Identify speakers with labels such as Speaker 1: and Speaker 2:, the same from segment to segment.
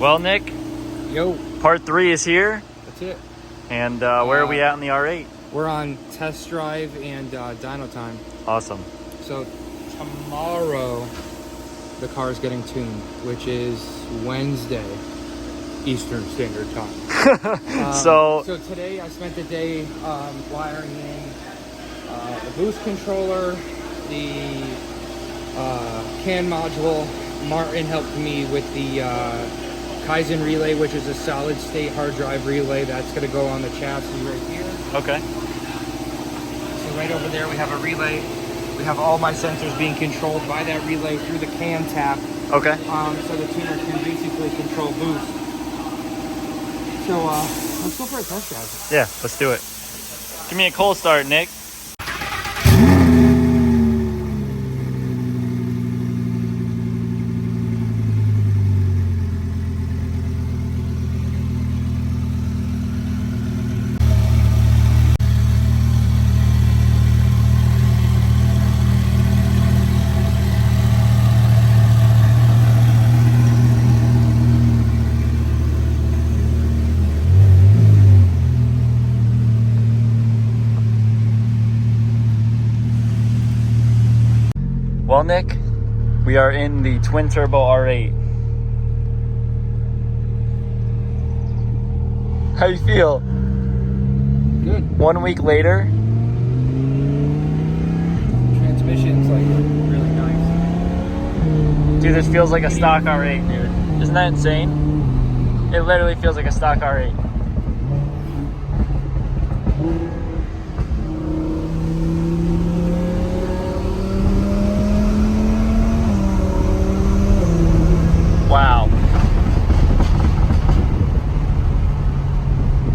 Speaker 1: Well, Nick,
Speaker 2: Yo,
Speaker 1: part 3 is here.
Speaker 2: that's it.
Speaker 1: And where are we at in the R8?
Speaker 2: We're on test drive and dyno time.
Speaker 1: Awesome.
Speaker 2: So tomorrow the car is getting tuned, which is Wednesday Eastern Standard Time.
Speaker 1: So
Speaker 2: today I spent the day wiring in the boost controller, the CAN module. Martin helped me with the Kaizen relay, which is a solid state hard drive relay that's going to go on the chassis right here.
Speaker 1: okay.
Speaker 2: So right over there we have a relay. We have all my sensors being controlled by that relay through the CAN tap.
Speaker 1: Okay.
Speaker 2: So the tuner can basically control boost. So let's go for a test drive.
Speaker 1: Yeah, let's do it. Give me a cold start, Nick. Well, Nick, we are in the twin turbo R8. How you feel?
Speaker 2: Good.
Speaker 1: 1 week later?
Speaker 2: Transmission's like really nice.
Speaker 1: Dude, this feels like a stock R8, dude. Isn't that insane? It literally feels like a stock R8. Wow.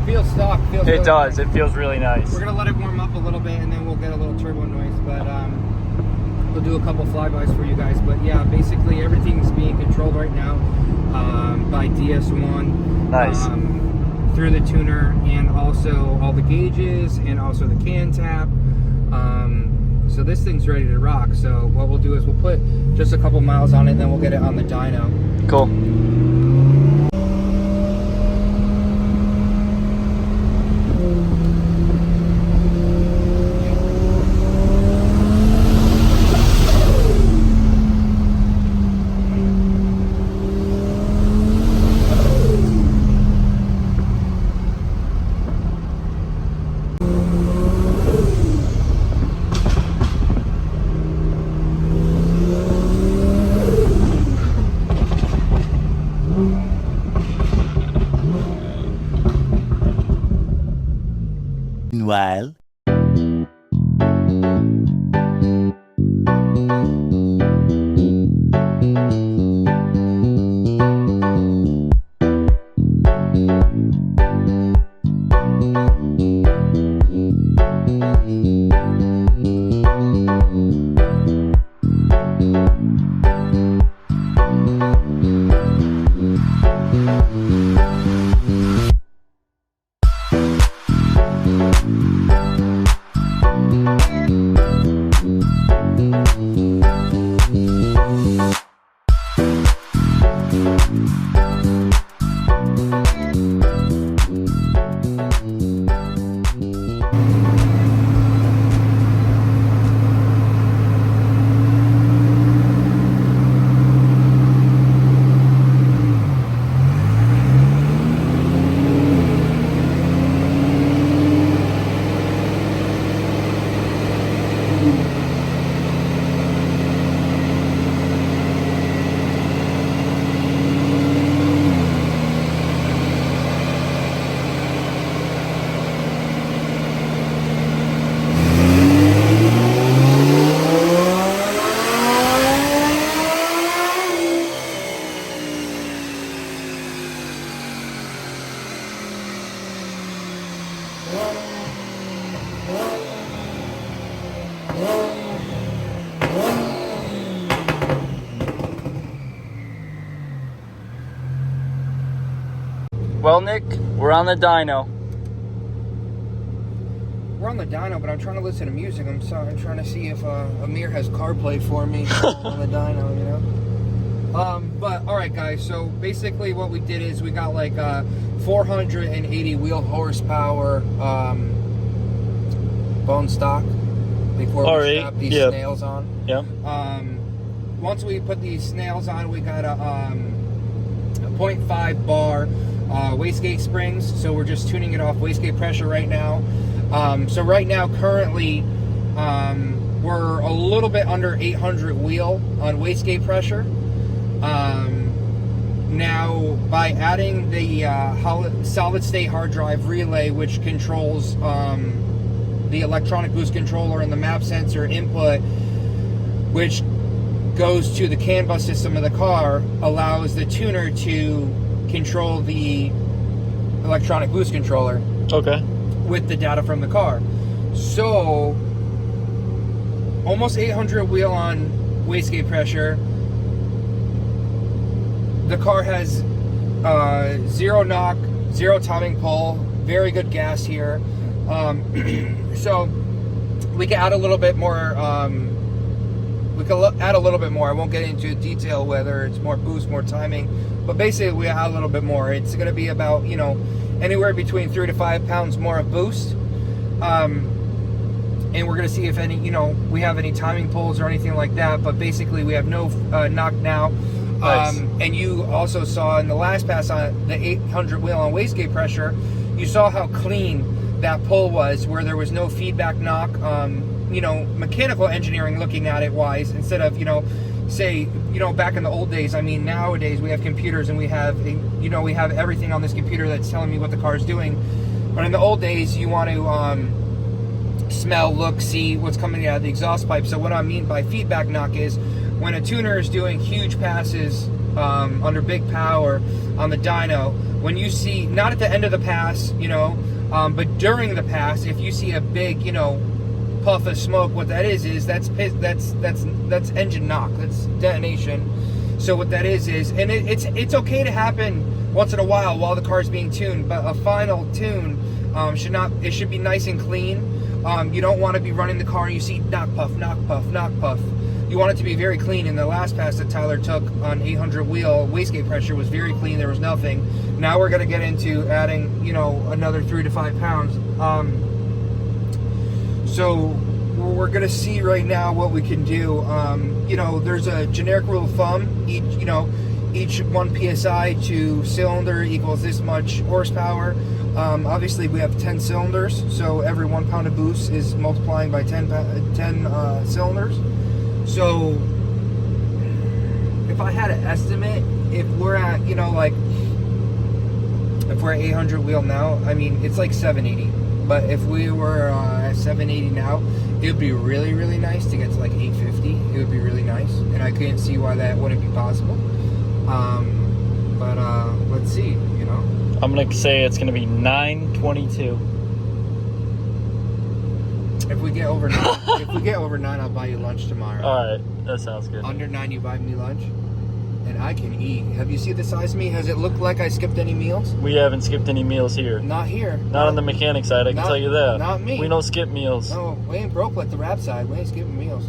Speaker 2: Feels stock. Feels
Speaker 1: It
Speaker 2: really
Speaker 1: does.
Speaker 2: nice.
Speaker 1: It feels really nice.
Speaker 2: We're gonna let it warm up a little bit and then we'll get a little turbo noise, but we'll do a couple flybys for you guys. But yeah, basically everything's being controlled right now by DS1.
Speaker 1: Nice.
Speaker 2: Through the tuner and also all the gauges and also the CAN tap. So this thing's ready to rock. So what we'll do is we'll put just a couple miles on it and then we'll get it on the dyno.
Speaker 1: Cool.
Speaker 3: Meanwhile.
Speaker 1: Well, Nick, we're on the dyno.
Speaker 2: We're on the dyno, but I'm trying to listen to music. I'm trying to see if Amir has CarPlay for me on the dyno, you know? But all right, guys. So basically, what we did is we got like 480 wheel horsepower bone stock before we strap these snails on.
Speaker 1: Yeah.
Speaker 2: Once we put these snails on, we got a 0.5 bar wastegate springs. So we're just tuning it off wastegate pressure right now. So right now, currently, we're a little bit under 800 wheel on wastegate pressure. Now, by adding the solid state hard drive relay, which controls the electronic boost controller and the map sensor input, which goes to the CAN bus system of the car, allows the tuner to control the electronic boost controller.
Speaker 1: Okay.
Speaker 2: With the data from the car. So, almost 800 wheel on wastegate pressure. The car has zero knock, zero timing pull, very good gas here. So we can add a little bit more. We can add a little bit more. I won't get into detail whether it's more boost, more timing, but basically we add a little bit more. It's going to be about, you know, anywhere between 3 to 5 pounds more of boost. And we're going to see if any, you know, we have any timing pulls or anything like that. But basically we have no knock now.
Speaker 1: Nice.
Speaker 2: And you also saw in the last pass on the 800 wheel on wastegate pressure, you saw how clean that pull was, where there was no feedback knock. You know, mechanical engineering looking at it wise, instead of, you know, say, you know, back in the old days. I mean, nowadays we have computers and we have, you know, we have everything on this computer that's telling me what the car is doing. But in the old days, you want to smell, look, see what's coming out of the exhaust pipe. So what I mean by feedback knock is when a tuner is doing huge passes under big power on the dyno, when you see, not at the end of the pass, you know, but during the pass, if you see a big, you know, puff of smoke, what that is that's engine knock, that's detonation. So what that is, and it's okay to happen once in a while the car is being tuned, but a final tune should be nice and clean. You don't want to be running the car and you see knock puff, knock puff, knock puff. You want it to be very clean. In the last pass that Tyler took on 800 wheel, wastegate pressure was very clean. There was nothing. Now we're going to get into adding, you know, another 3 to 5 pounds. So we're going to see right now what we can do. You know, there's a generic rule of thumb. Each 1 psi to cylinder equals this much horsepower. Obviously, we have 10 cylinders, so every 1 pound of boost is multiplying by 10 cylinders. So if I had to estimate, if we're at, you know, like, if we're at 800 wheel now, I mean, it's like 780. But if we were at 780 now, it would be really, really nice to get to like 850. It would be really nice, and I couldn't see why that wouldn't be possible. But let's see, you know.
Speaker 1: I'm gonna say it's gonna be 922.
Speaker 2: If we get over 9, I'll buy you lunch tomorrow.
Speaker 1: All right, that sounds good.
Speaker 2: Under 9, you buy me lunch, and I can eat. Have you seen the size of me? Has it looked like I skipped any meals?
Speaker 1: We haven't skipped any meals here.
Speaker 2: Not here.
Speaker 1: Not on the mechanic side, I can tell you that.
Speaker 2: Not me.
Speaker 1: We don't skip meals.
Speaker 2: No, we ain't broke like the rap side. We ain't skipping meals.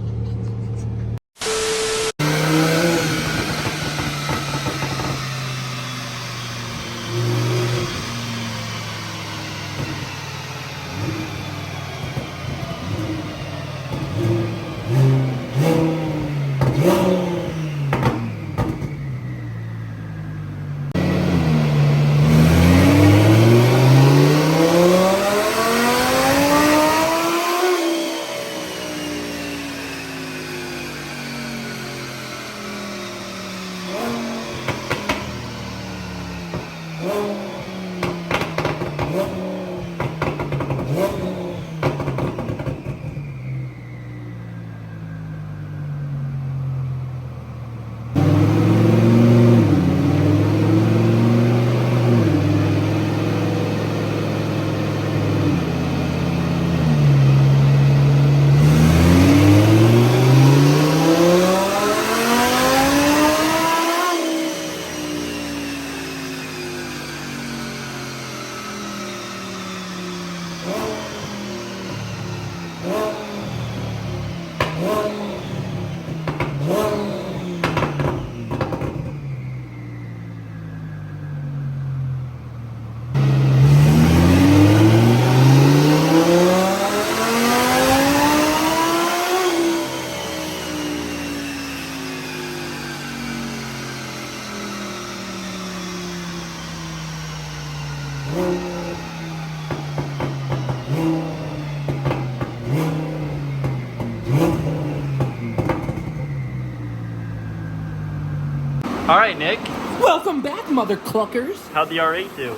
Speaker 1: All right, Nick.
Speaker 2: Welcome back, mother cluckers.
Speaker 1: How'd the R8 do?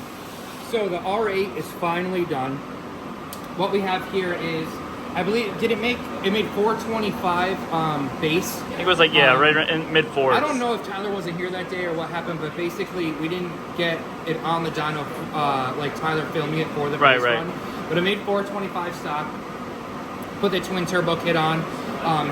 Speaker 2: So the R8 is finally done. What we have here is, I believe, it made 425 base.
Speaker 1: I think it was like, yeah, right in mid fours.
Speaker 2: I don't know if Tyler wasn't here that day or what happened, but basically we didn't get it on the dyno, like Tyler filming it for the base run. But it made 425 stock. Put the twin turbo kit on.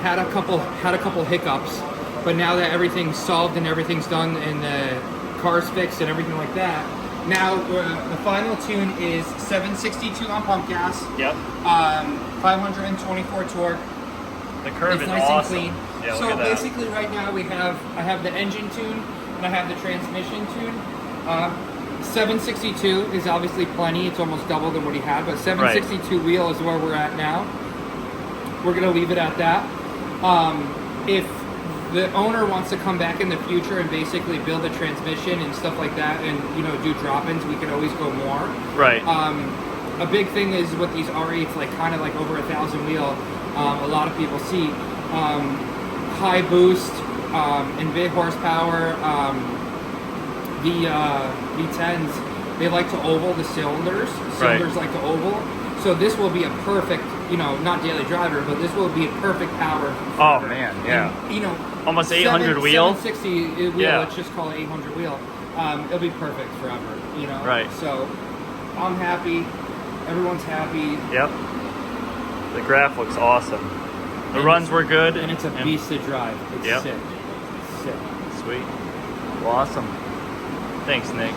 Speaker 2: Had a couple hiccups, but now that everything's solved and everything's done and the car's fixed and everything like that, now the final tune is 762 on pump gas.
Speaker 1: Yep.
Speaker 2: 524 torque.
Speaker 1: The curve is
Speaker 2: nice
Speaker 1: awesome.
Speaker 2: and clean.
Speaker 1: Yeah, look
Speaker 2: So
Speaker 1: at that.
Speaker 2: basically, right now I have the engine tune and I have the transmission tune. 762 is obviously plenty. It's almost double than what he had, but 762 wheel is where we're at now. We're gonna leave it at that. If the owner wants to come back in the future and basically build a transmission and stuff like that, and do drop-ins, we can always go more.
Speaker 1: Right.
Speaker 2: A big thing is with these R8s, like kind of like over 1,000 wheel. A lot of people see high boost and big horsepower. The V10s, they like to oval the cylinders. Cylinders like to oval. So this will be a perfect, not daily driver, but this will be a perfect power.
Speaker 1: Oh man, yeah.
Speaker 2: And,
Speaker 1: almost 800 wheel.
Speaker 2: 760 wheel.
Speaker 1: Yeah.
Speaker 2: Let's just call it 800 wheel. It'll be perfect forever.
Speaker 1: Right.
Speaker 2: So I'm happy. Everyone's happy.
Speaker 1: Yep. The graph looks awesome. The runs were good.
Speaker 2: And it's a beast to drive. It's sick. Sick.
Speaker 1: Sweet. Well, awesome. Thanks, Nick.